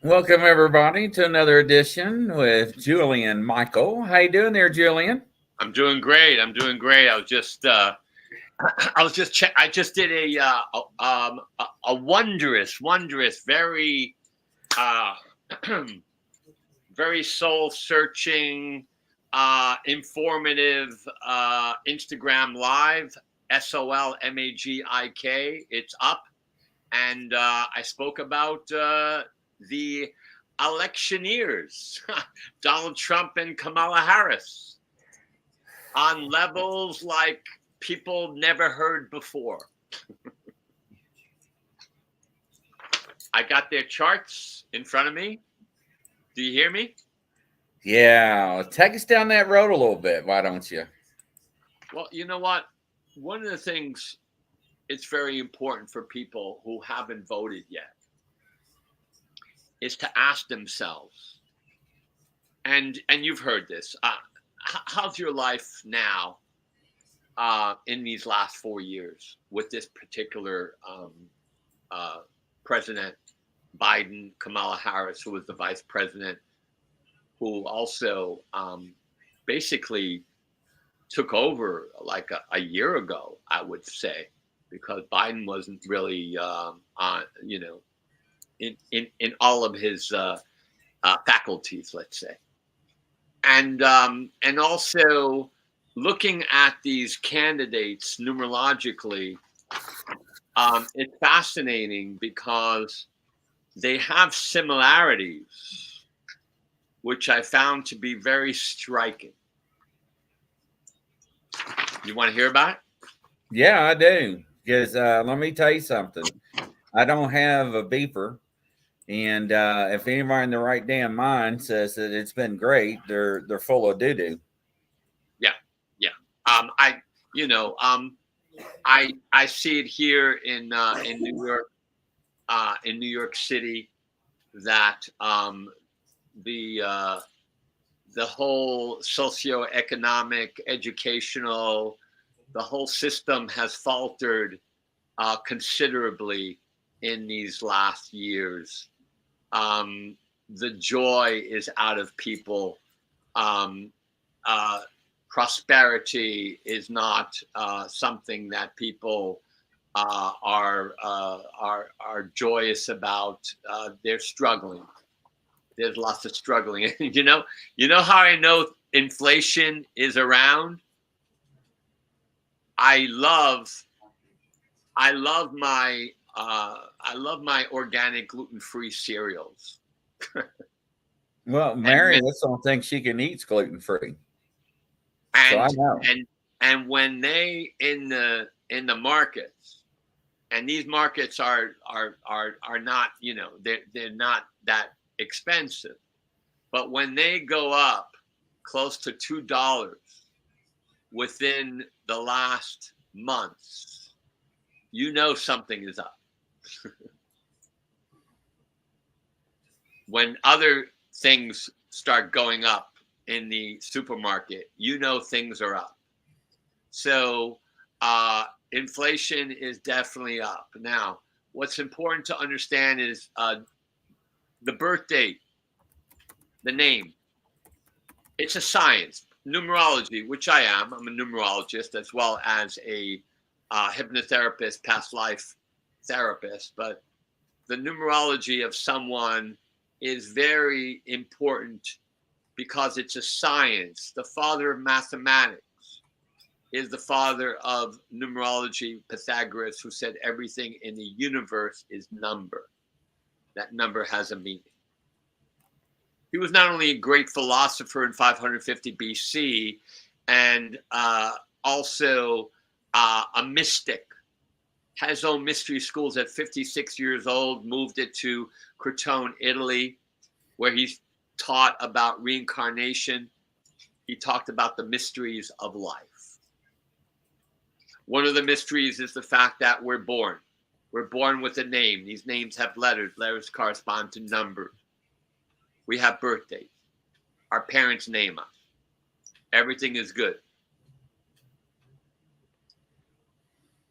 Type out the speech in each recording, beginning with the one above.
Welcome everybody to another edition with Julian Michael. How you doing there, Julian? I'm doing great. I'm doing great. I just did a wondrous, very, uh, very soul searching, informative, Instagram live, SOLMAGIK. It's up. And I spoke about the electioneers, Donald Trump and Kamala Harris, on levels like people never heard before. I got their charts in front of me. Do you hear me? Yeah, take us down that road a little bit, why don't you? Well, you know what? One of the things it's very important for people who haven't voted yet is to ask themselves, and you've heard this, how's your life now in these last 4 years with this particular President Biden, Kamala Harris, who was the vice president, who also basically took over like a year ago, I would say, because Biden wasn't really in all of his faculties, let's say, and also looking at these candidates numerologically, it's fascinating because they have similarities, which I found to be very striking. You want to hear about it? Yeah, I do. Because let me tell you something. I don't have a beeper. And if anybody in the right damn mind says that it's been great, they're full of doo-doo. Yeah. I see it here in New York, in New York City, that the whole socioeconomic, educational, the whole system has faltered considerably in these last years. The joy is out of people. Prosperity is not something that people are joyous about. They're struggling. There's lots of struggling. You know how I know inflation is around? I love my organic gluten-free cereals. Well, Mary, that's the only thing she can eat's gluten-free. So I know. And when they in the markets, and these markets are not, they're not that expensive, but when they go up close to $2 within the last months, something is up. When other things start going up in the supermarket, things are up. So inflation is definitely up. Now, what's important to understand is the birth date, the name. It's a science. Numerology, which I am. I'm a numerologist as well as a hypnotherapist, past life therapist. But the numerology of someone is very important because it's a science. The father of mathematics is the father of numerology, Pythagoras, who said everything in the universe is number. That number has a meaning. He was not only a great philosopher in 550 BC and also a mystic, had his own mystery schools at 56 years old, moved it to Crotone, Italy, where he taught about reincarnation. He talked about the mysteries of life. One of the mysteries is the fact that we're born. We're born with a name. These names have letters. Letters correspond to numbers. We have birthdays. Our parents name us. Everything is good.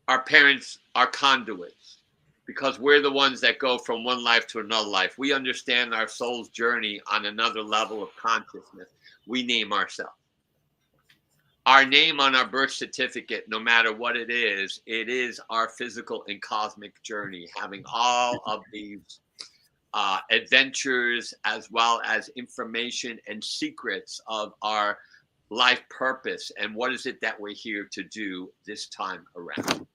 Our parents are conduits because we're the ones that go from one life to another life. We understand our soul's journey on another level of consciousness. We name ourselves. Our name on our birth certificate, no matter what it is our physical and cosmic journey, having all of these adventures as well as information and secrets of our life purpose and what is it that we're here to do this time around.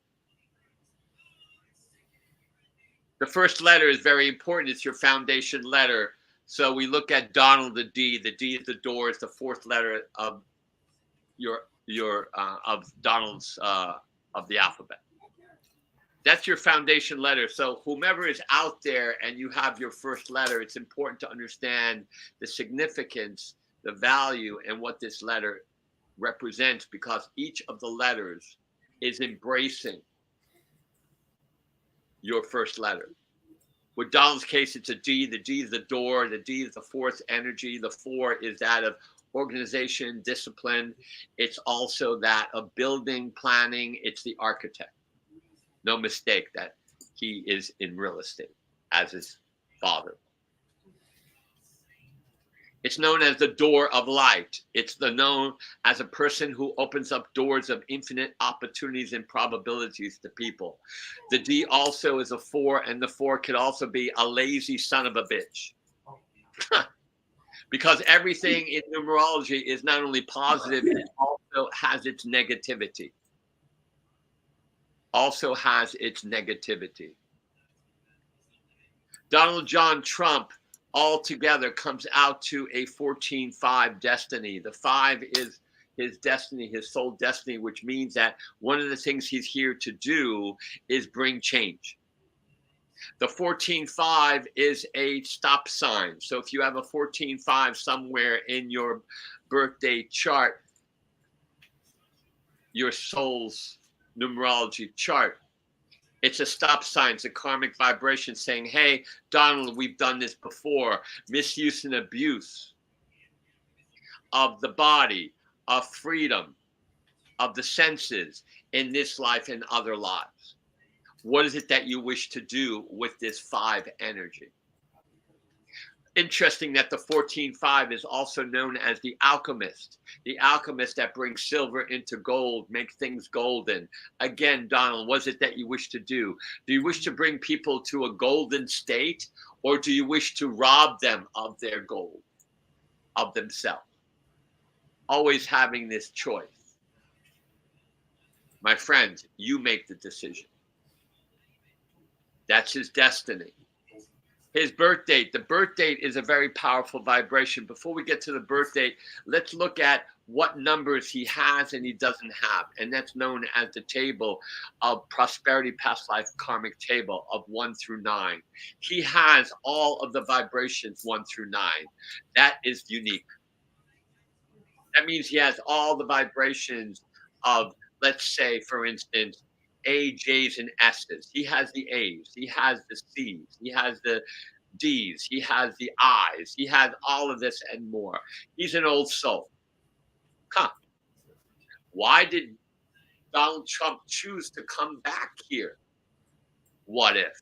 The first letter is very important. It's your foundation letter. So we look at Donald, the D. The D is the door. It's the fourth letter of of Donald's of the alphabet. That's your foundation letter. So whomever is out there and you have your first letter, it's important to understand the significance, the value, and what this letter represents, because each of the letters is embracing your first letter. With Donald's case, it's a D. The D is the door. The D is the fourth energy. The 4 is that of organization, discipline. It's also that of building, planning. It's the architect. No mistake that he is in real estate, as his father. It's known as the door of light. It's known as a person who opens up doors of infinite opportunities and probabilities to people. The D also is a 4, and the 4 could also be a lazy son of a bitch. Because everything in numerology is not only positive, it also has its negativity. Donald John Trump altogether comes out to a 14-5 destiny. The 5 is his destiny, his soul destiny, which means that one of the things he's here to do is bring change. The 14-5 is a stop sign. So if you have a 14-5 somewhere in your birthday chart, your soul's numerology chart, it's a stop sign. It's a karmic vibration saying, hey, Donald, we've done this before. Misuse and abuse of the body, of freedom, of the senses in this life and other lives. What is it that you wish to do with this 5 energy? Interesting that the 14-5 is also known as the alchemist that brings silver into gold, makes things golden. Again, Donald, what is it that you wish to do? Do you wish to bring people to a golden state, or do you wish to rob them of their gold, of themselves? Always having this choice. My friends, you make the decision. That's his destiny. His birth date. The birth date is a very powerful vibration. Before we get to the birth date, let's look at what numbers he has and he doesn't have. And that's known as the table of prosperity, past life, karmic table of 1 through 9. He has all of the vibrations 1 through 9. That is unique. That means he has all the vibrations of, let's say, for instance, A, J's, and S's. He has the A's. He has the C's. He has the D's. He has the I's. He has all of this and more. He's an old soul. Why did Donald Trump choose to come back here? What if?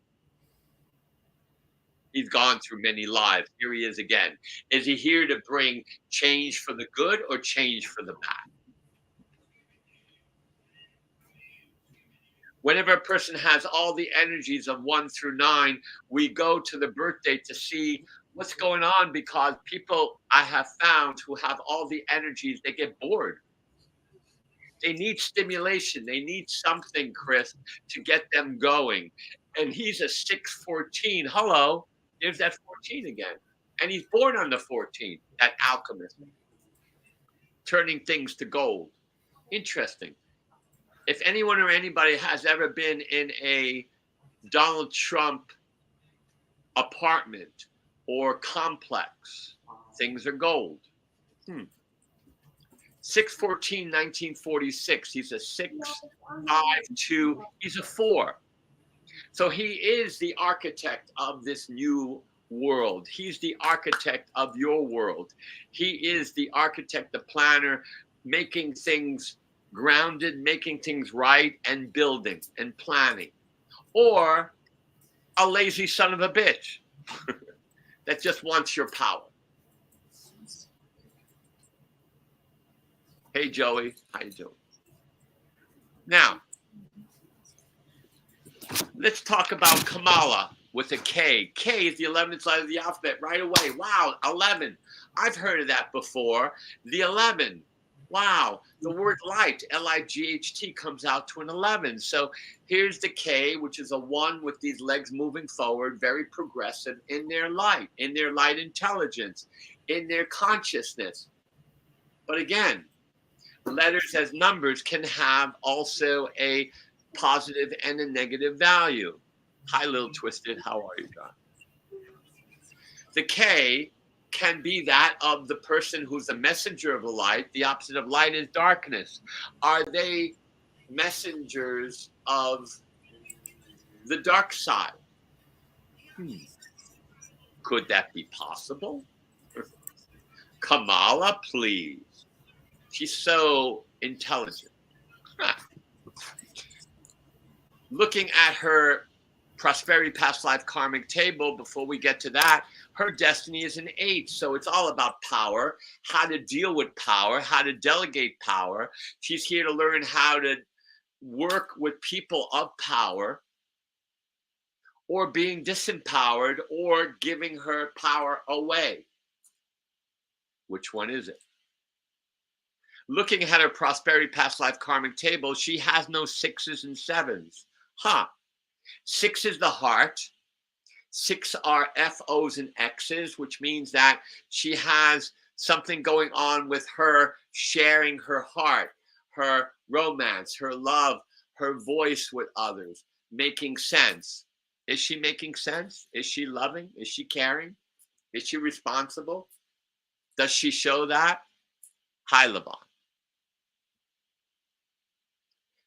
He's gone through many lives. Here he is again. Is he here to bring change for the good or change for the bad? Whenever a person has all the energies of 1 through 9, we go to the birth date to see what's going on, because people I have found who have all the energies, they get bored. They need stimulation. They need something, Chris, to get them going. And he's a 614. Hello, there's that 14 again. And he's born on the 14, that alchemist, turning things to gold. Interesting. If anyone or anybody has ever been in a Donald Trump apartment or complex, things are gold. 614, 1946. He's a 652. He's a 4. So he is the architect of this new world. He's the architect of your world. He is the architect, the planner, making things grounded, making things right, and building and planning. Or a lazy son of a bitch that just wants your power. Hey, Joey, how you doing? Now, let's talk about Kamala with a K. K is the 11th letter of the alphabet right away. Wow, 11. I've heard of that before. The 11. Wow. The word light, L-I-G-H-T, comes out to an 11. So here's the K, which is a 1 with these legs moving forward, very progressive in their light intelligence, in their consciousness. But again, letters as numbers can have also a positive and a negative value. Hi, Little Twisted. How are you, John? The K can be that of the person who's a messenger of the light. The opposite of light is darkness. Are they messengers of the dark side? Could that be possible? Kamala, please. She's so intelligent. Looking at her prosperity past life karmic table, before we get to that, her destiny is an 8. So it's all about power, how to deal with power, how to delegate power. She's here to learn how to work with people of power, or being disempowered, or giving her power away. Which one is it? Looking at her prosperity past life karmic table, she has no 6s and 7s. 6 is the heart. 6 are F-O's and X's, which means that she has something going on with her sharing her heart, her romance, her love, her voice with others, making sense. Is she making sense? Is she loving? Is she caring? Is she responsible? Does she show that? Hi, Levon.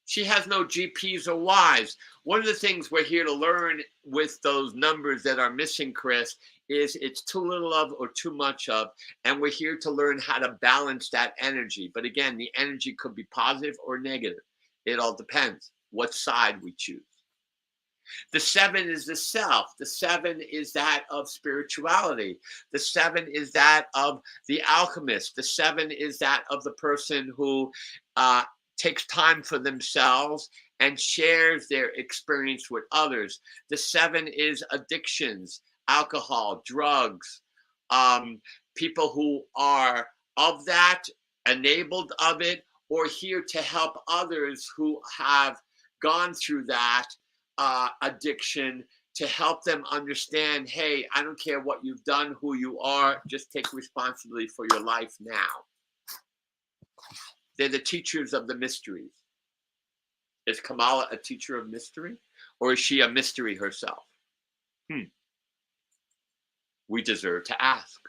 She has no GPs or Ys. One of the things we're here to learn with those numbers that are missing, Chris, is it's too little of or too much of. And we're here to learn how to balance that energy. But again, the energy could be positive or negative. It all depends what side we choose. The 7 is the self. The 7 is that of spirituality. The 7 is that of the alchemist. The 7 is that of the person who takes time for themselves and shares their experience with others. The 7 is addictions, alcohol, drugs, people who are of that, enabled of it, or here to help others who have gone through that addiction, to help them understand, hey, I don't care what you've done, who you are, just take responsibility for your life now. They're the teachers of the mysteries. Is Kamala a teacher of mystery? Or is she a mystery herself? We deserve to ask.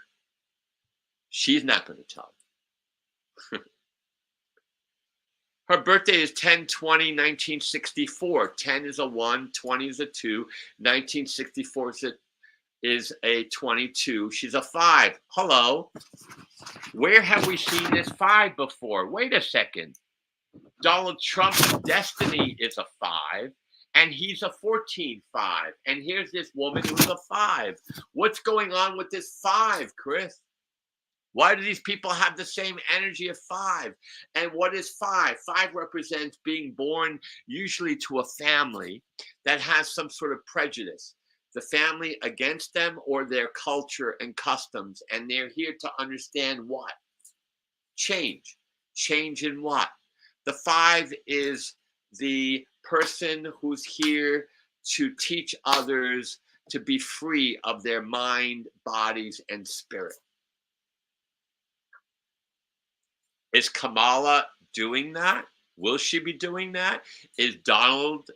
She's not going to tell you. Her birthday is 10/20/1964. 10 is a 1, 20 is a 2, 1964 is a 22. She's a 5. Hello. Where have we seen this 5 before? Wait a second. Donald Trump's destiny is a 5, and he's a 14-5. And here's this woman who's a 5. What's going on with this 5, Chris? Why do these people have the same energy of 5? And what is 5? 5 represents being born usually to a family that has some sort of prejudice. The family against them or their culture and customs. And they're here to understand what? Change. Change in what? The 5 is the person who's here to teach others to be free of their mind, bodies, and spirit. Is Kamala doing that? Will she be doing that? Is Donald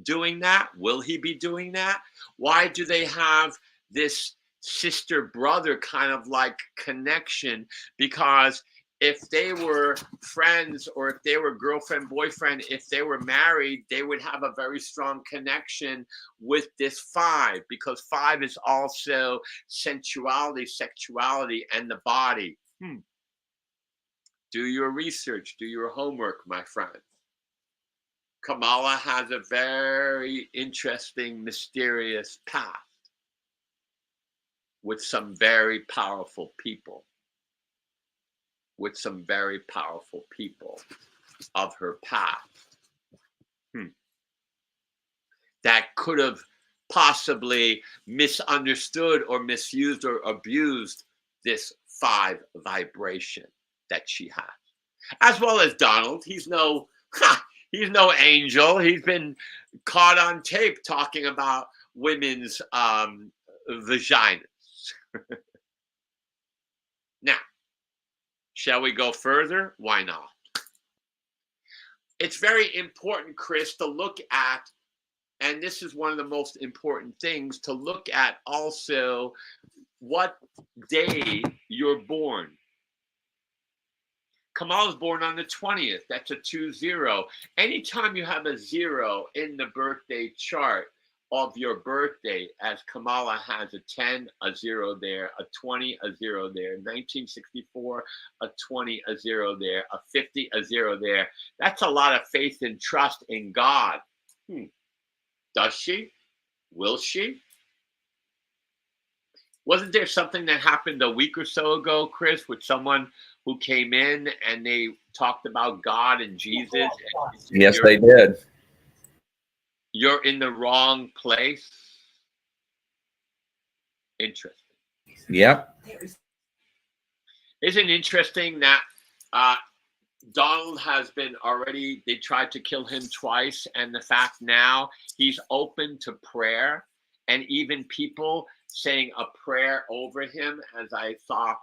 doing that? Will he be doing that? Why do they have this sister-brother kind of like connection? Because if they were friends, or if they were girlfriend, boyfriend, if they were married, they would have a very strong connection with this 5, because 5 is also sensuality, sexuality, and the body. Do your research, do your homework, my friends. Kamala has a very interesting, mysterious past with some very powerful people. With some very powerful people of her past. That could have possibly misunderstood or misused or abused this 5 vibration that she has. As well as Donald. He's no angel. He's been caught on tape talking about women's vaginas. Now, shall we go further? Why not? It's very important, Chris, to look at, and this is one of the most important things, to look at also what day you're born. Kamal was born on the 20th. That's a 20. Anytime you have a 0 in the birthday chart of your birthday, as Kamala has a 10, a 0 there, a 20, a 0 there, 1964, a 20, a 0 there, a 50, a 0 there. That's a lot of faith and trust in God. Does she? Will she? Wasn't there something that happened a week or so ago, Chris, with someone who came in and they talked about God and Jesus? And yes, they did. You're in the wrong place. Interesting. Yep. Isn't it interesting that Donald has been already, they tried to kill him twice, and the fact now he's open to prayer, and even people saying a prayer over him, as I saw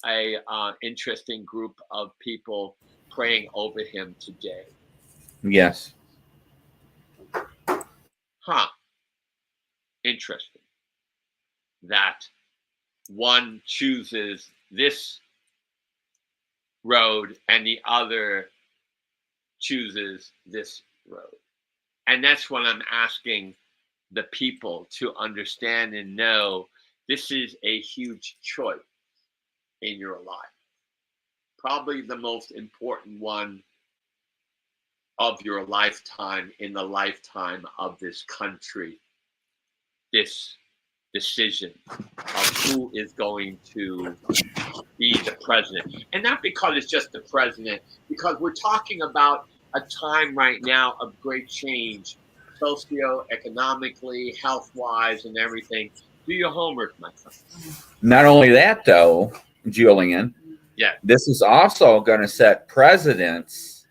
a interesting group of people praying over him today. Yes. Interesting that one chooses this road and the other chooses this road. And that's what I'm asking the people to understand and know. This is a huge choice in your life. Probably the most important one of your lifetime, in the lifetime of this country. This decision of who is going to be the president. And not because it's just the president, because we're talking about a time right now of great change, socioeconomically, health-wise, and everything. Do your homework, my friend. Not only that, though, Julian, this is also going to set precedents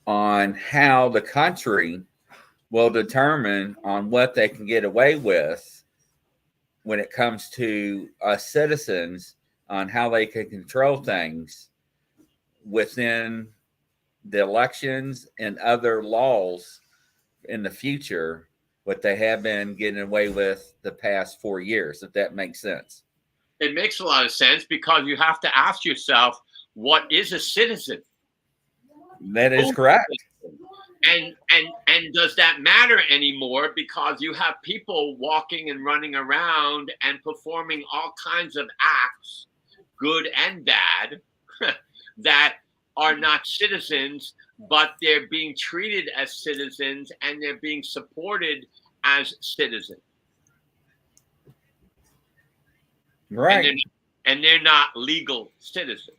on how the country will determine on what they can get away with when it comes to us citizens, on how they can control things within the elections and other laws in the future, what they have been getting away with the past 4 years, if that makes sense. It makes a lot of sense, because you have to ask yourself, what is a citizen? That is correct. And does that matter anymore? Because you have people walking and running around and performing all kinds of acts, good and bad, that are not citizens, but they're being treated as citizens and they're being supported as citizens. Right. And they're not legal citizens.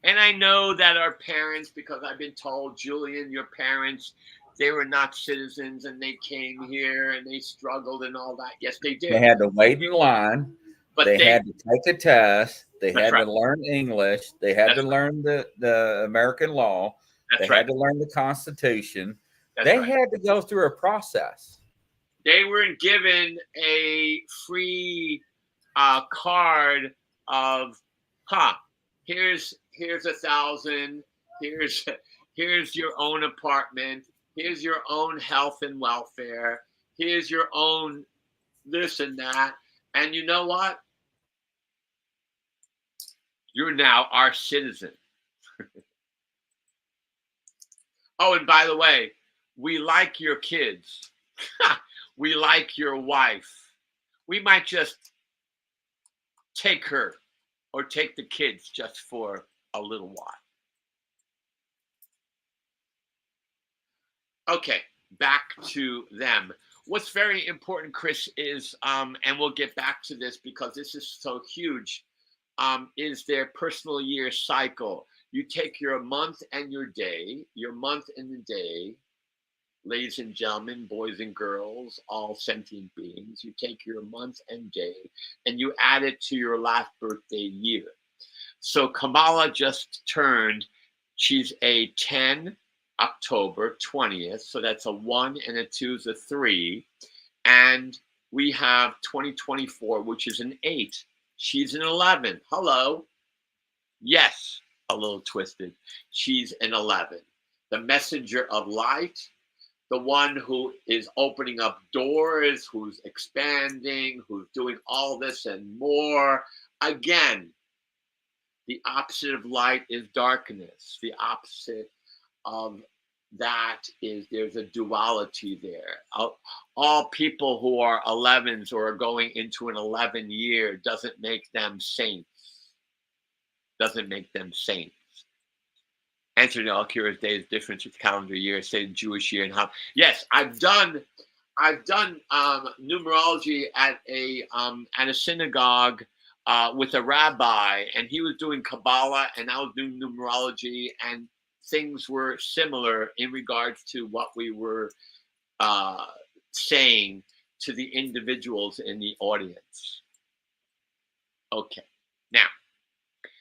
And I know that our parents, because I've been told, Julian, your parents, they were not citizens and they came here and they struggled and all that. Yes, they did. They had to wait in line. But they had to take a test. They had to learn English. They had to learn the American law. They had to learn the Constitution. They had to go through a process. They weren't given a free card of, here's 1,000, here's your own apartment, here's your own health and welfare, here's your own this and that, and you know what? You're now our citizen. Oh, and by the way, we like your kids. We like your wife. We might just take her or take the kids just for a little Okay, back to them. What's very important, Chris, is, and we'll get back to this because this is so huge, is their personal year cycle. You take your month and your day, your month and the day, ladies and gentlemen, boys and girls, all sentient beings. You take your month and day and you add it to your last birthday year. So Kamala just turned, she's a 10, October 20th. So that's a 1 and a 2 is a 3. And we have 2024, which is an 8. She's an 11. Hello. Yes, a little twisted. She's an 11. The messenger of light, the one who is opening up doors, who's expanding, who's doing all this and more. Again, the opposite of light is darkness. The opposite of that is there's a duality there. All people who are 11s or are going into an 11 year doesn't make them saints. Doesn't make them saints. Answer to Al-Kira's day is different with calendar year, say the Jewish year and how. Yes, I've done numerology at a synagogue with a rabbi, and he was doing Kabbalah and I was doing numerology, and things were similar in regards to what we were saying to the individuals in the audience. Okay, now,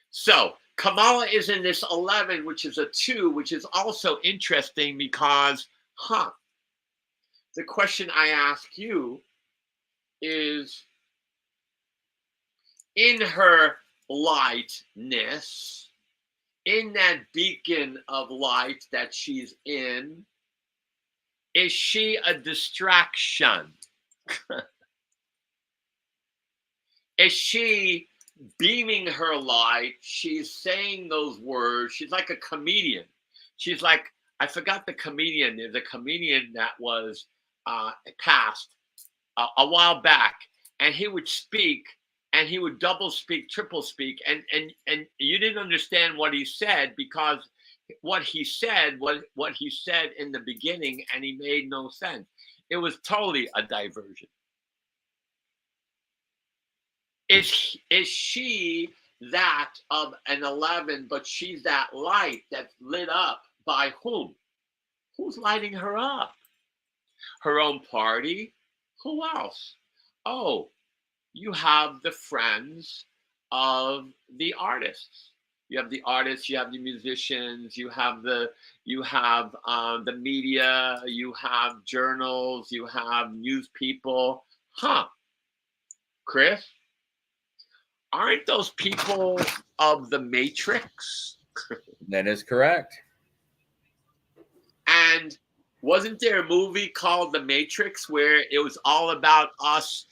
so Kamala is in this 11, which is a 2, which is also interesting because, the question I ask you is, in her lightness, in that beacon of light that she's in, is she a distraction? Is she beaming her light? She's saying those words. She's like a comedian. She's like, I forgot the comedian. There's a comedian that was passed a while back, and he would speak, and he would double speak, triple speak, and you didn't understand what he said because what he said was what he said in the beginning, and he made no sense. It was totally a diversion. Is she that of an 11, but she's that light that's lit up by whom? Who's lighting her up? Her own party? Who else? Oh, you have the friends of the artists. You have the artists, you have the musicians, you have the media, you have journals, you have news people. Chris? Aren't those people of the Matrix? That is correct. And wasn't there a movie called The Matrix where it was all about us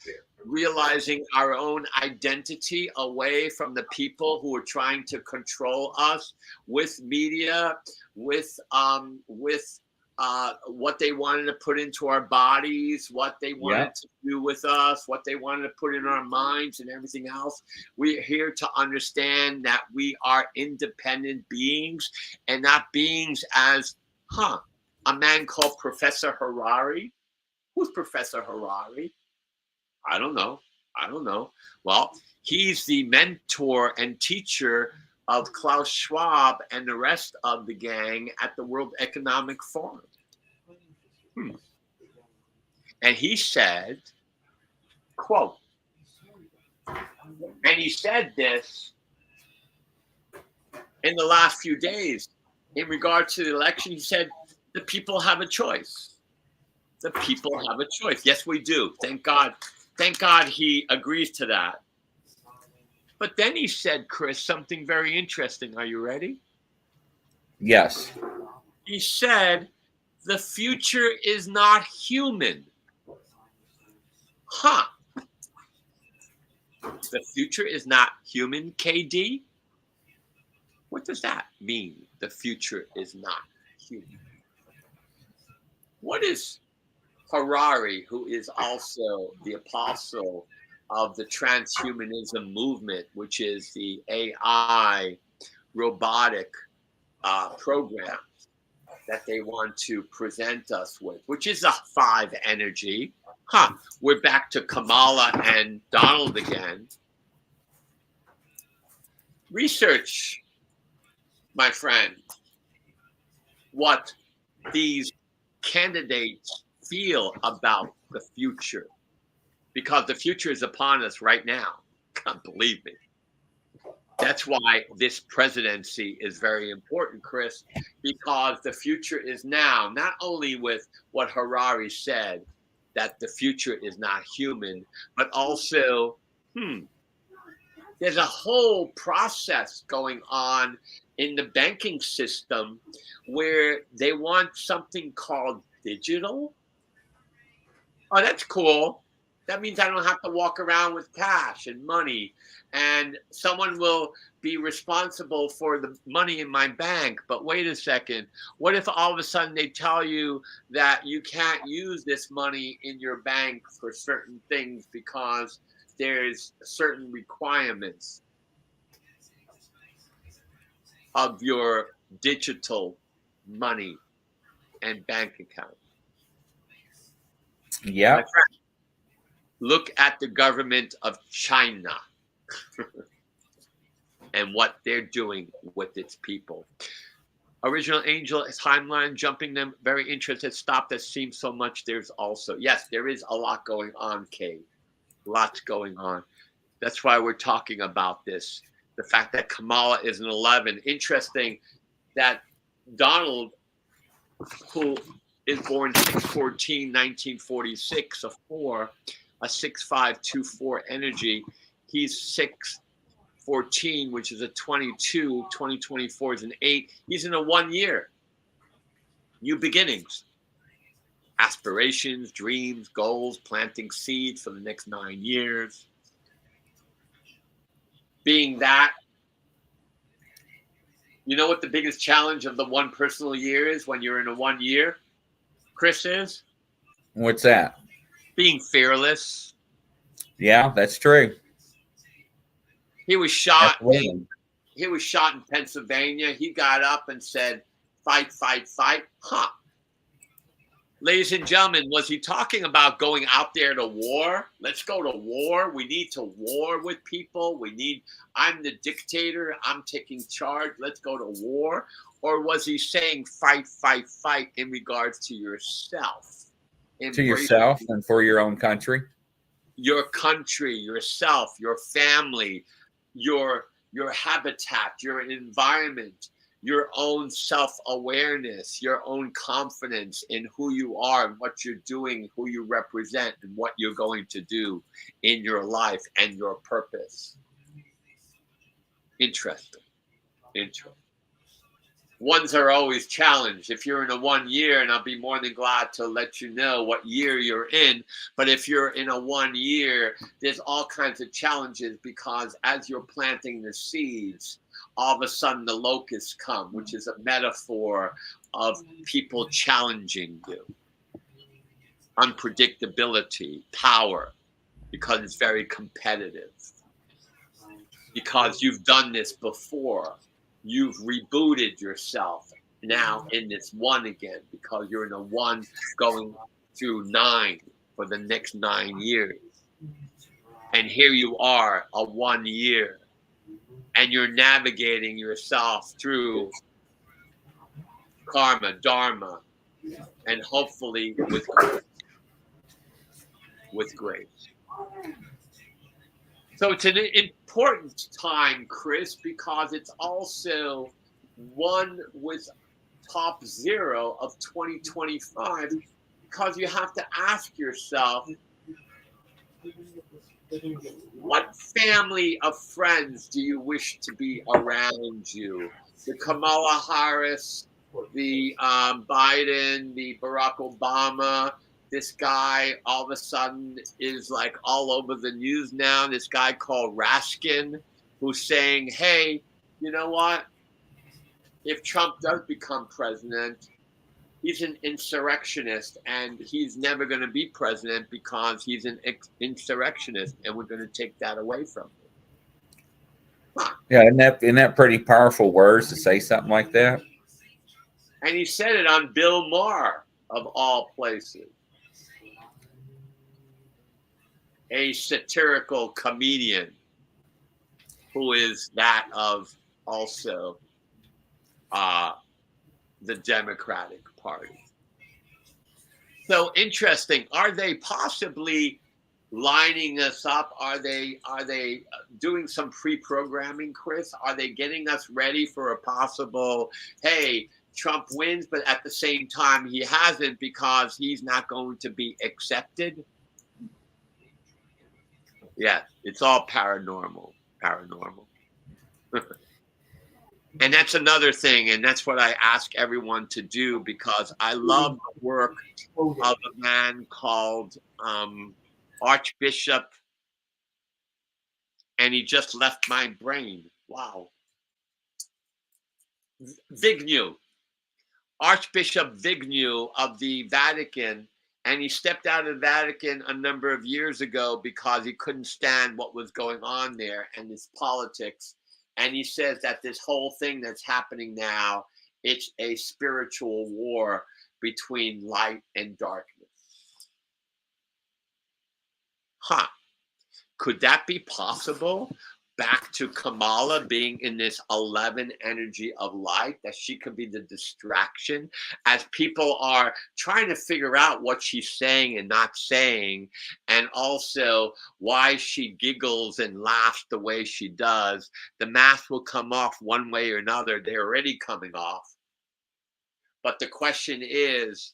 realizing our own identity away from the people who were trying to control us with media, with what they wanted to put into our bodies, what they wanted to do with us, what they wanted to put in our minds and everything else. We're here to understand that we are independent beings and not beings as, a man called Professor Harari. Who's Professor Harari? I don't know. Well, he's the mentor and teacher of Klaus Schwab and the rest of the gang at the World Economic Forum. And he said, quote, and he said this in the last few days in regard to the election. He said, the people have a choice. The people have a choice. Yes, we do. Thank God. Thank God he agrees to that. But then he said, Chris, something very interesting. Are you ready? Yes. He said, the future is not human. The future is not human, KD? What does that mean? The future is not human. What is Harari, who is also the apostle of the transhumanism movement, which is the AI robotic program? that they want to present us with, which is a 5 energy. We're back to Kamala and Donald again. Research, my friend, what these candidates feel about the future, because the future is upon us right now. Believe me. That's why this presidency is very important, Chris, because the future is now, not only with what Harari said, that the future is not human, but also, there's a whole process going on in the banking system where they want something called digital. Oh, that's cool. That means I don't have to walk around with cash and money, and someone will be responsible for the money in my bank. But wait a second. What if all of a sudden they tell you that you can't use this money in your bank for certain things because there's certain requirements of your digital money and bank account? Yeah. Look at the government of China and what they're doing with its people. Original Angel timeline, jumping them, very interested. Stop, that seems so much. There's also, yes, there is a lot going on, Kate. Lots going on. That's why we're talking about this. The fact that Kamala is an 11. Interesting that Donald, who is born 6/14, 1946, a 4, a 6/5/2/4 energy. He's 6/14, which is a 22. 2024 is an 8. He's in a 1 year. New beginnings. Aspirations, dreams, goals, planting seeds for the next 9 years. Being that, you know what the biggest challenge of the one personal year is when you're in a 1 year, Chris, is? What's that? Being fearless. Yeah, that's true. He was shot. He was shot in Pennsylvania. He got up and said, "Fight, fight, fight." Ladies and gentlemen, was he talking about going out there to war? Let's go to war. We need to war with people. I'm the dictator. I'm taking charge. Let's go to war. Or was he saying fight, fight, fight in regards to yourself? To yourself and for your own country? Your country, yourself, your family, your habitat, your environment, your own self-awareness, your own confidence in who you are and what you're doing, who you represent, and what you're going to do in your life and your purpose. Interesting. Ones are always challenged. If you're in a 1 year, and I'll be more than glad to let you know what year you're in, but if you're in a 1 year, there's all kinds of challenges, because as you're planting the seeds, all of a sudden the locusts come, which is a metaphor of people challenging you. Unpredictability, power, because it's very competitive. Because you've done this before. You've rebooted yourself now in this 1 again, because you're in a 1 going through 9 for the next 9 years. And here you are, a 1 year, and you're navigating yourself through karma, dharma, and hopefully with grace. So it's an important time, Chris, because it's also one with top 0 of 2025, because you have to ask yourself, what family of friends do you wish to be around you? The Kamala Harris, the Biden, the Barack Obama. This guy all of a sudden is like all over the news now. This guy called Raskin, who's saying, hey, you know what? If Trump does become president, he's an insurrectionist, and he's never going to be president because he's an insurrectionist, and we're going to take that away from him. Yeah, isn't that pretty powerful words to say something like that? And he said it on Bill Maher, of all places. A satirical comedian who is that of also the Democratic Party. So interesting. Are they possibly lining us up? Are they doing some pre-programming, Chris? Are they getting us ready for a possible, hey, Trump wins, but at the same time he hasn't because he's not going to be accepted? Yeah, it's all paranormal. And that's another thing, and that's what I ask everyone to do, because I love the work of a man called Archbishop, and he just left my brain. Wow. Vignew. Archbishop Vignew of the Vatican, and he stepped out of the Vatican a number of years ago because he couldn't stand what was going on there and its politics. And he says that this whole thing that's happening now, it's a spiritual war between light and darkness. Huh. Could that be possible? Back to Kamala being in this 11 energy of light, that she could be the distraction as people are trying to figure out what she's saying and not saying, and also why she giggles and laughs the way she does. The mask will come off one way or another. They're already coming off. But the question is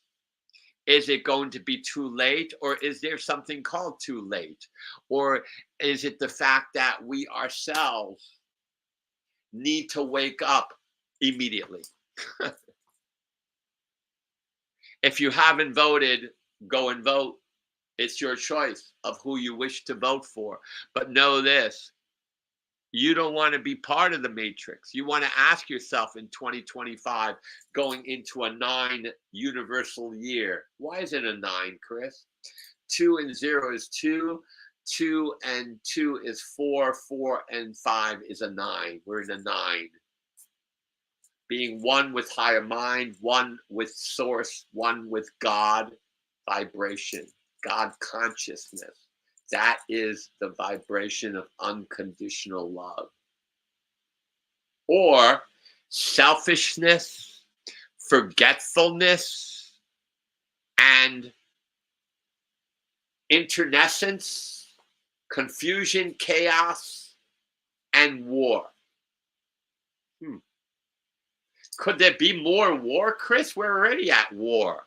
it going to be too late, or is there something called too late? Or is it the fact that we ourselves need to wake up immediately? If you haven't voted, go and vote. It's your choice of who you wish to vote for. But know this, you don't want to be part of the matrix. You want to ask yourself in 2025, going into a 9 universal year. Why is it a 9, Chris? 2 and 0 is 2. 2 and 2 is 4. 4 and 5 is a 9. We're in a 9. Being one with higher mind, one with source, one with God vibration, God consciousness. That is the vibration of unconditional love. Or selfishness, forgetfulness, and internecence, confusion, chaos, and war. Could there be more war, Chris? We're already at war.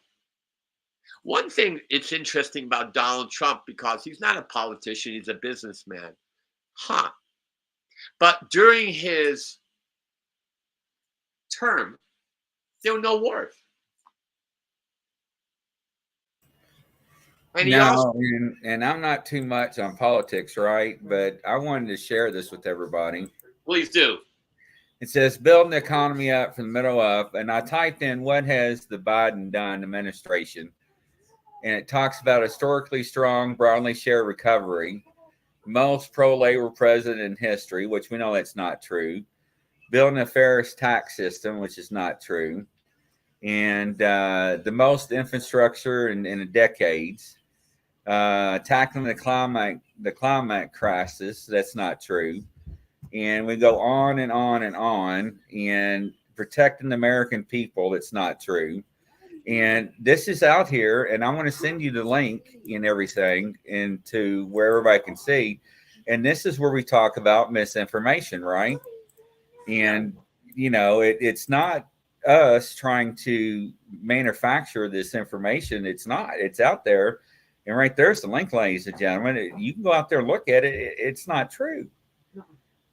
One thing it's interesting about Donald Trump, because he's not a politician, he's a businessman. But during his term, there were no wars. And and I'm not too much on politics, right? But I wanted to share this with everybody. Please do. It says building the economy up from the middle up, and I typed in what has the Biden done administration, and it talks about historically strong, broadly shared recovery, most pro-labor president in history, which we know that's not true, building a fairest tax system, which is not true, and the most infrastructure in decades, tackling the climate crisis, that's not true. And we go on and on and on, and protecting the American people, that's not true. And this is out here, and I want to send you the link and everything into where everybody can see. And this is where we talk about misinformation, right? And, you know, it's not us trying to manufacture this information. It's not. It's out there. And right there's the link, ladies and gentlemen. You can go out there and look at it. It's not true.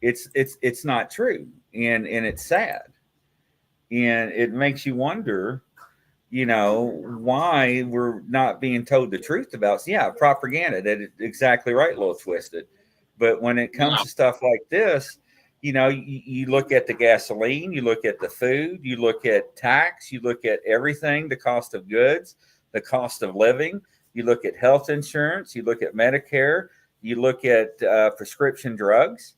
It's not true, and it's sad, and it makes you wonder, you know, why we're not being told the truth about. Yeah, propaganda. That is exactly right, a little twisted. But when it comes to stuff like this, you know, you look at the gasoline, you look at the food, you look at tax, you look at everything, the cost of goods, the cost of living. You look at health insurance, you look at Medicare, you look at prescription drugs.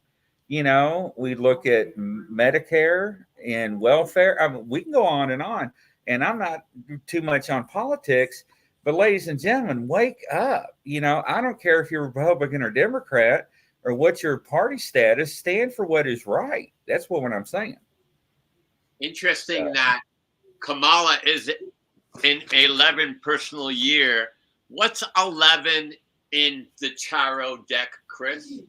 You know, we look at Medicare and welfare. I mean, we can go on and on. And I'm not too much on politics, but ladies and gentlemen, wake up. I don't care if you're Republican or Democrat or what your party status, stand for what is right. That's what I'm saying. Interesting that Kamala is in 11 personal year. What's 11 in the tarot deck, Chris?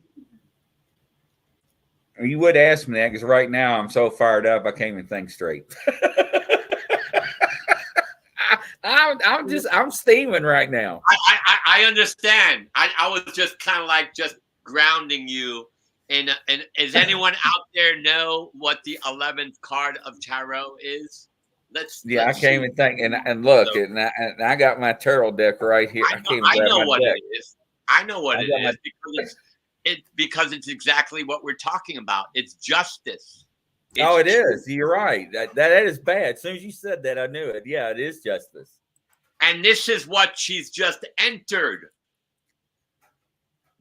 You would ask me that because right now I'm so fired up I can't even think straight. I'm steaming right now. I understand. I was just kind of like just grounding you. And does anyone out there know what the 11th card of tarot is? Let's I can't even think. And look, and I got my tarot deck right here. I know what it is. I know what it is because it's exactly what we're talking about. It's justice. It is. You're right. That is bad. As soon as you said that, I knew it. Yeah, it is justice. And this is what she's just entered.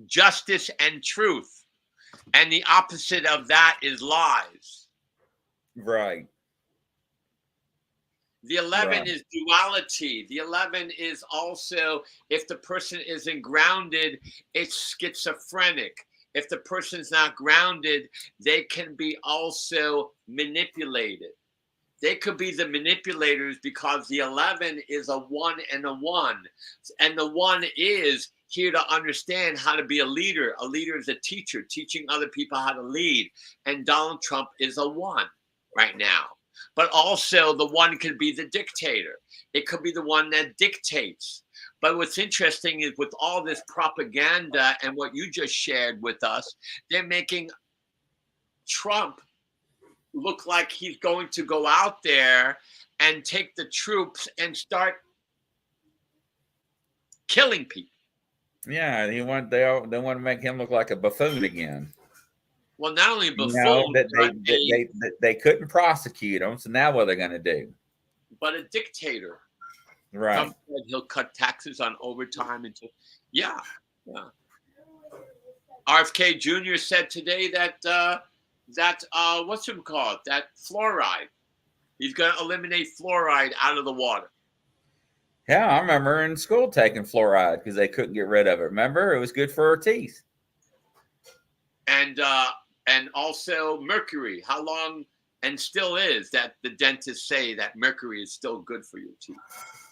Justice and truth. And the opposite of that is lies. Right. The 11 is duality. The 11 is also, if the person isn't grounded, it's schizophrenic. If the person's not grounded, they can be also manipulated. They could be the manipulators because the 11 is a 1 and a 1. And the 1 is here to understand how to be a leader. A leader is a teacher, teaching other people how to lead. And Donald Trump is a 1 right now. But also the 1 could be the dictator. It could be the one that dictates. But what's interesting is with all this propaganda and what you just shared with us, they're making Trump look like he's going to go out there and take the troops and start killing people. Yeah, they want to make him look like a buffoon again. Well, not only buffoon, they couldn't prosecute him, so now what are they going to do? But a dictator. Right. He'll cut taxes on overtime yeah. RFK Jr. said today that what's it called? That fluoride. He's going to eliminate fluoride out of the water. Yeah, I remember in school taking fluoride because they couldn't get rid of it. Remember, it was good for our teeth. And also mercury. How long, and still is, that the dentists say that mercury is still good for your teeth.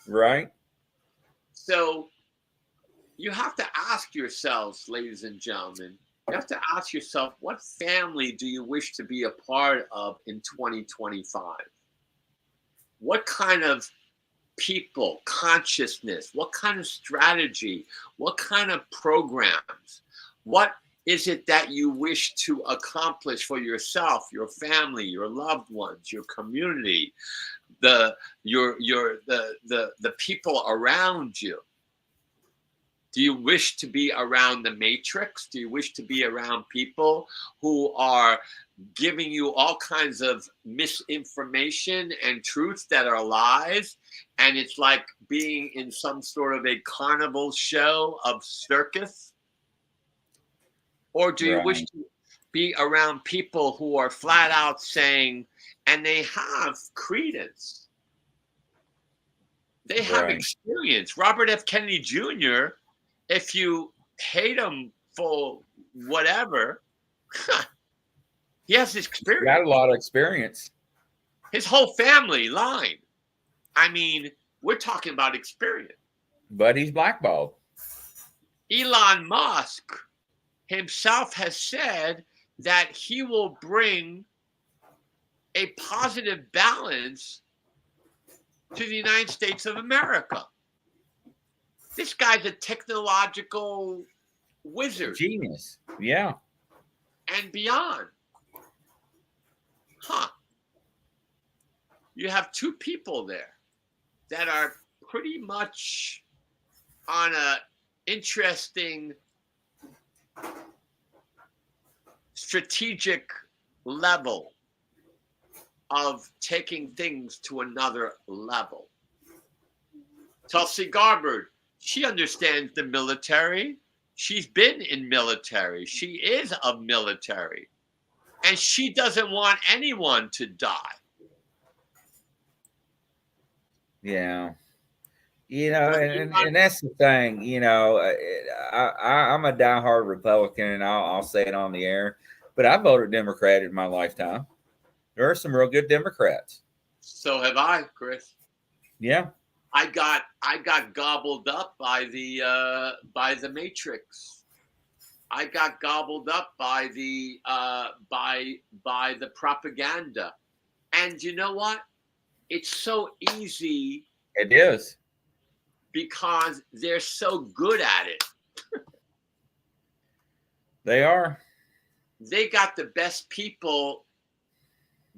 Right. So you have to ask yourselves, ladies and gentlemen, you have to ask yourself, what family do you wish to be a part of in 2025? What kind of people, consciousness, what kind of strategy, what kind of programs, what is it that you wish to accomplish for yourself, your family, your loved ones, your community, the people around you? Do you wish to be around the matrix? Do you wish to be around people who are giving you all kinds of misinformation and truths that are lies? And it's like being in some sort of a carnival show of circus? Or do you wish to be around people who are flat out saying, and they have credence, they have experience? Robert F. Kennedy Jr., if you hate him for whatever, he has experience. Got a lot of experience. His whole family line. I mean, we're talking about experience. But he's blackballed. Elon Musk himself has said that he will bring a positive balance to the United States of America. This guy's a technological wizard. Genius. Yeah. And beyond. You have two people there that are pretty much on a interesting strategic level of taking things to another level. Tulsi Gabbard, she understands the military. She's been in military. She is of military. And she doesn't want anyone to die. Yeah. And that's the thing. I'm a diehard Republican, and I'll say it on the air. But I voted Democrat in my lifetime. There are some real good Democrats. So have I, Chris. Yeah. I got gobbled up by the Matrix. I got gobbled up by the propaganda. And you know what? It's so easy It is. because they're so good at it. They are. They got the best people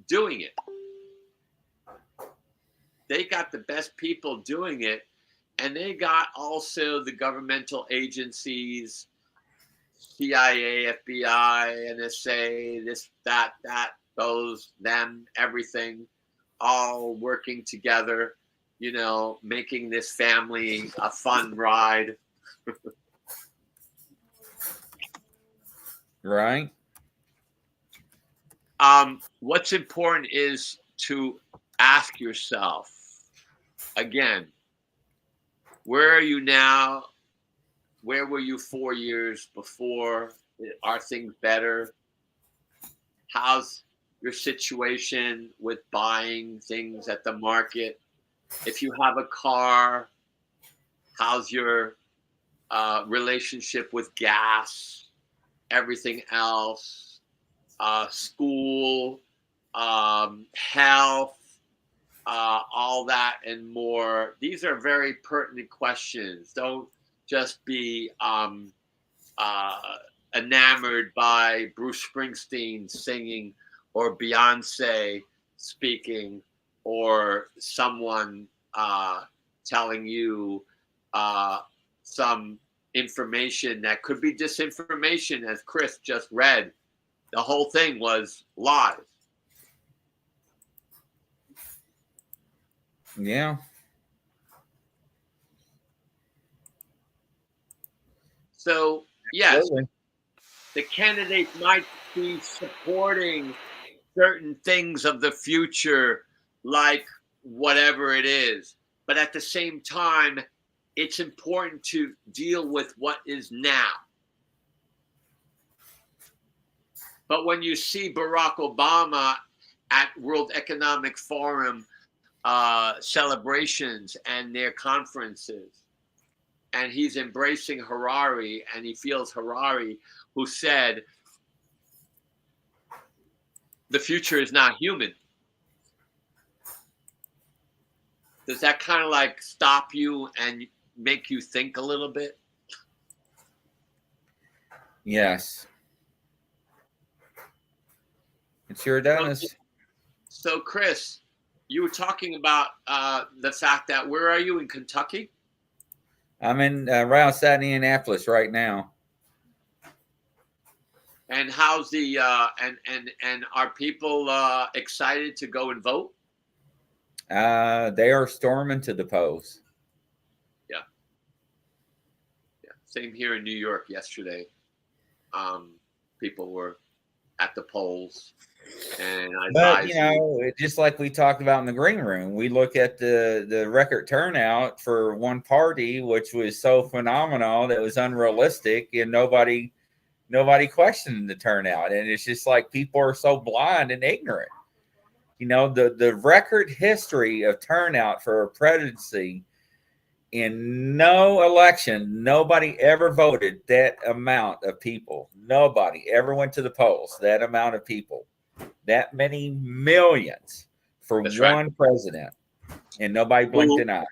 doing it. They got the best people doing it, and they got also the governmental agencies, CIA, FBI, NSA, this, that, those, them, everything, all working together, making this family a fun ride. Right. What's important is to ask yourself, again, where are you now? Where were you 4 years before? Are things better? How's your situation with buying things at the market? If you have a car, how's your relationship with gas? Everything else? School, health, all that and more. These are very pertinent questions. Don't just be enamored by Bruce Springsteen singing or Beyonce speaking or someone telling you some information that could be disinformation, as Chris just read. The whole thing was lies. Yeah. So, yes, Absolutely. the candidates might be supporting certain things of the future, like whatever it is. But at the same time, it's important to deal with what is now. But when you see Barack Obama at World Economic Forum celebrations and their conferences, and he's embracing Harari, and he feels Harari, who said, the future is not human. Does that kind of like stop you and make you think a little bit? Yes. It sure does. So Chris, you were talking about the fact that, where are you, in Kentucky? I'm in right outside Indianapolis right now. And how's the and are people excited to go and vote? They are storming to the polls. Yeah. Same here in New York yesterday. People were at the polls, and But just like we talked about in the green room, we look at the record turnout for one party, which was so phenomenal that it was unrealistic, and nobody questioned the turnout. And it's just like people are so blind and ignorant. The record history of turnout for a presidency, in no election, nobody ever voted that amount of people. Nobody ever went to the polls. That amount of people, that many millions for That's one right. president, and nobody blinked an eye.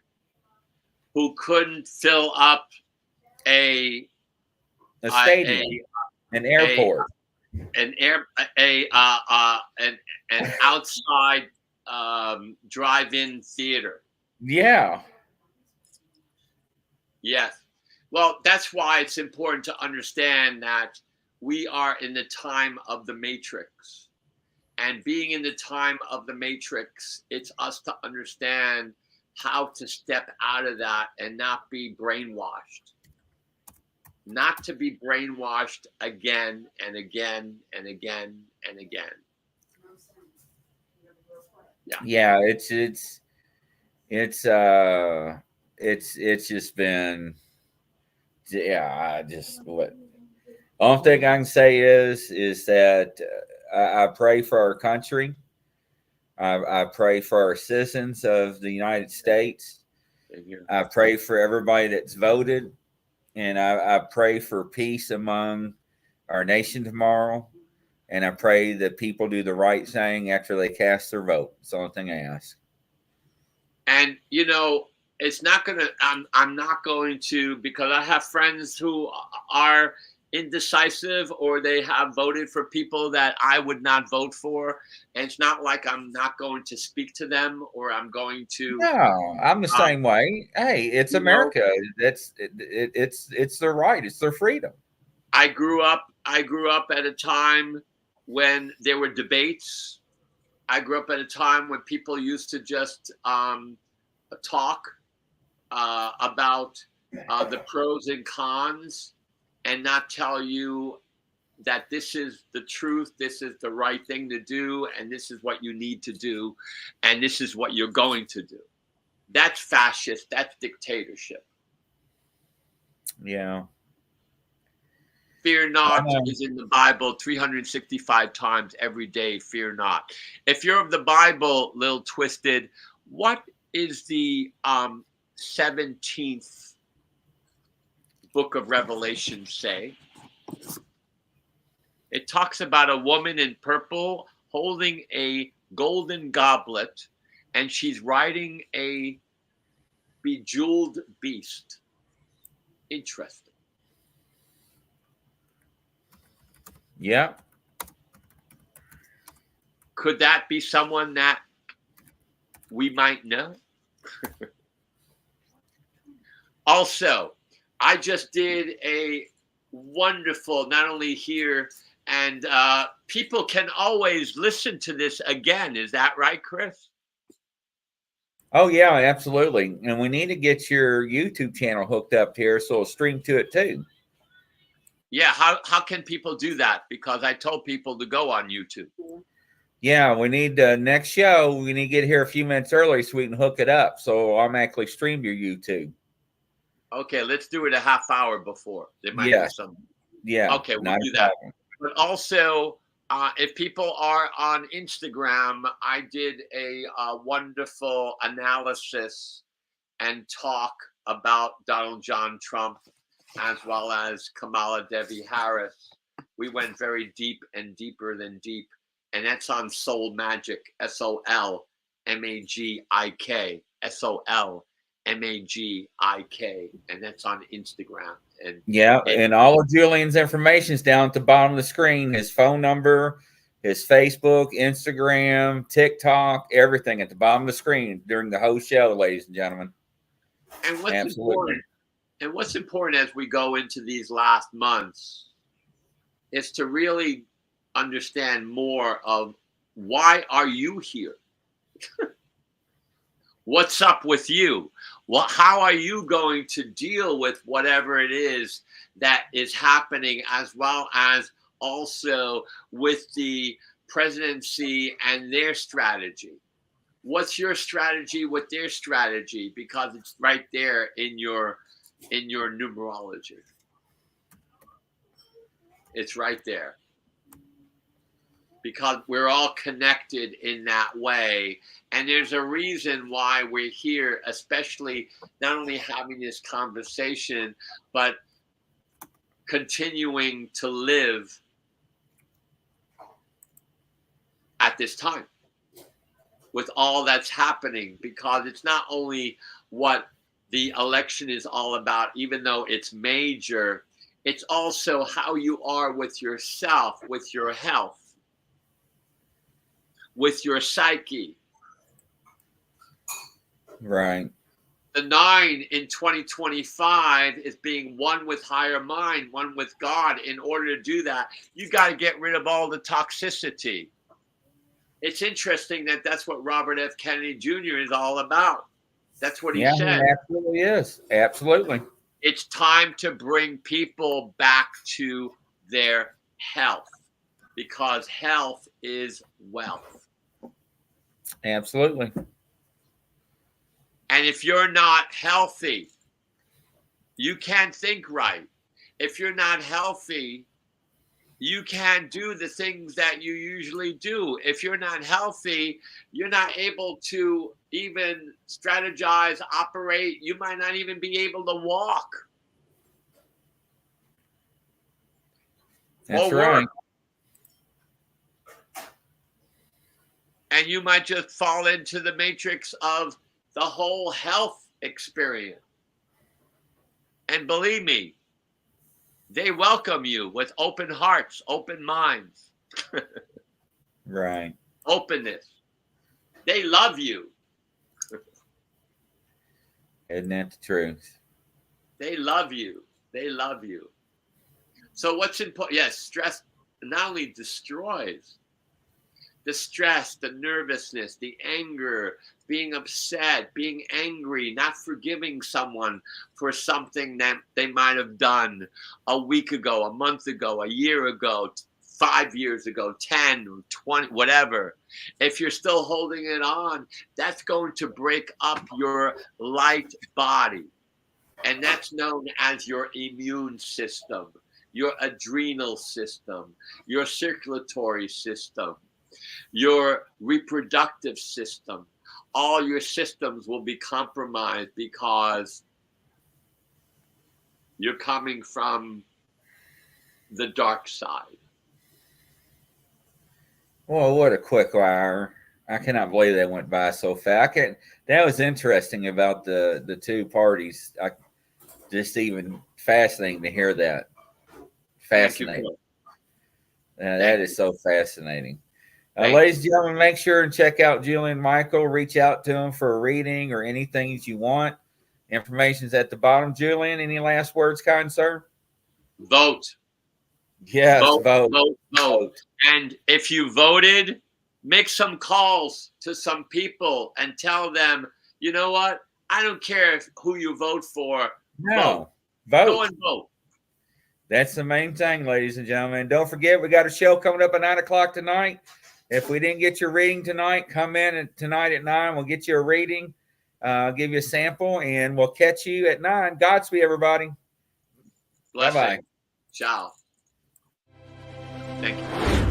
Who couldn't fill up a stadium, an airport, an outside drive-in theater. Yeah. Yes. Well, that's why it's important to understand that we are in the time of the Matrix. And being in the time of the Matrix, it's us to understand how to step out of that and not be brainwashed. Not to be brainwashed again and again and again and again. Yeah, it's just been, yeah. I just what only thing I can say is that I pray for our country. I pray for our citizens of the United States. I pray for everybody that's voted, and I pray for peace among our nation tomorrow. And I pray that people do the right thing after they cast their vote. It's the only thing I ask. And you know, it's not gonna. I'm not going to, because I have friends who are indecisive, or they have voted for people that I would not vote for. And it's not like I'm not going to speak to them, or I'm going to. No, I'm the Um, same way. Hey, it's you know, America. It's their right. It's their freedom. I grew up. I grew up at a time when there were debates. I grew up at a time when people used to just talk about the pros and cons, and not tell you that this is the truth, this is the right thing to do, and this is what you need to do, and this is what you're going to do. That's fascist. That's dictatorship. Yeah. Fear not is in the Bible 365 times every day. Fear not. If you're of the Bible, Lil Twisted, what is the 17th book of Revelation say? It talks about a woman in purple holding a golden goblet, and she's riding a bejeweled beast. Interesting. Yeah. Could that be someone that we might know? Also, I just did a wonderful, not only here, and people can always listen to this again. Is that right, Chris? Oh yeah, absolutely. And we need to get your YouTube channel hooked up here so it'll stream to it too. Yeah, how can people do that? Because I told people to go on YouTube. Yeah, we need next show. We need to get here a few minutes early so we can hook it up. So automatically stream your YouTube. Okay, let's do it a half hour before. There might be some. Yeah. Okay, we'll do that. But also, if people are on Instagram, I did a wonderful analysis and talk about Donald John Trump, as well as Kamala Devi Harris. We went very deep and deeper than deep. And that's on Soul Magic, SOLMAGIK, SOLMAGIK, and that's on Instagram. And all of Julian's information is down at the bottom of the screen. His phone number, his Facebook, Instagram, TikTok, everything at the bottom of the screen during the whole show, ladies and gentlemen. And what's important as we go into these last months is to really understand more of why are you here? What's up with you? How are you going to deal with whatever it is that is happening, as well as also with the presidency and their strategy? What's your strategy with their strategy? Because it's right there in your numerology. It's right there. Because we're all connected in that way. And there's a reason why we're here, especially not only having this conversation, but continuing to live at this time with all that's happening, because it's not only what the election is all about, even though it's major, it's also how you are with yourself, with your health, with your psyche. Right. The 9 in 2025 is being one with higher mind, one with God. In order to do that, you got to get rid of all the toxicity. It's interesting that that's what Robert F. Kennedy Jr. is all about. That's what he said. He absolutely is. Absolutely. It's time to bring people back to their health, because health is wealth. Absolutely. And if you're not healthy, you can't think right. If you're not healthy, you can't do the things that you usually do. If you're not healthy, you're not able to even strategize, operate. You might not even be able to walk. That's right. And you might just fall into the matrix of the whole health experience. And believe me, they welcome you with open hearts, open minds. Right. Openness. They love you. Isn't that the truth? They love you. They love you. So what's important? Yes, stress not only destroys the stress, the nervousness, the anger, being upset, being angry, not forgiving someone for something that they might have done a week ago, a month ago, a year ago, 5 years ago, 10, 20, whatever. If you're still holding it on, that's going to break up your light body. And that's known as your immune system, your adrenal system, your circulatory system, your reproductive system. All your systems will be compromised because you're coming from the dark side. Well, what a quick hour. I cannot believe that went by so fast. That was interesting about the two parties. Just even fascinating to hear that. Fascinating. That is so fascinating. Ladies and gentlemen, make sure and check out Julian Michael. Reach out to him for a reading or anything that you want. Information's at the bottom. Julian, any last words, kind sir? Vote. Yes, vote. And if you voted, make some calls to some people and tell them, you know what? I don't care who you vote for. No, vote. Go and vote. That's the main thing, ladies and gentlemen. Don't forget, we got a show coming up at 9 o'clock tonight. If we didn't get your reading tonight, come in tonight at 9. We'll get you a reading, give you a sample, and we'll catch you at 9. Godspeed, everybody. Bye-bye. Ciao. Thank you.